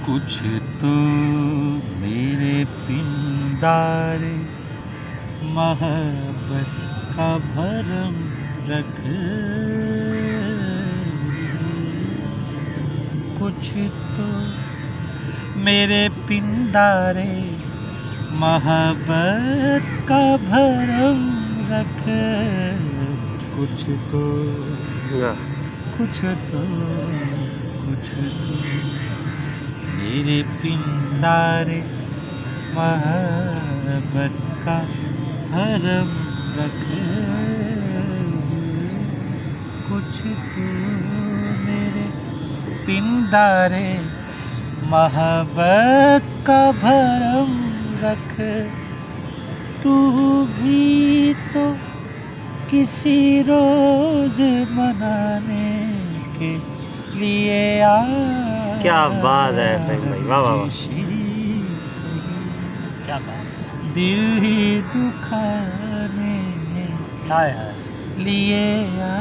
कुछ तो मेरे पिंडारे मोहब्बत का भरम रख, कुछ तो मेरे पिंडारे मोहब्बत का भरम रख, कुछ तो कुछ तो कुछ तो मेरे पिंडारे मोहब्बत का भरम रख, कुछ तो मेरे पिंडारे मोहब्बत का भरम रख। तू भी तो किसी रोज मनाने के लिए आ, क्या बात है भाई, वाह वाह वाह, क्या बात, दिल ही दुखाने के लिए आ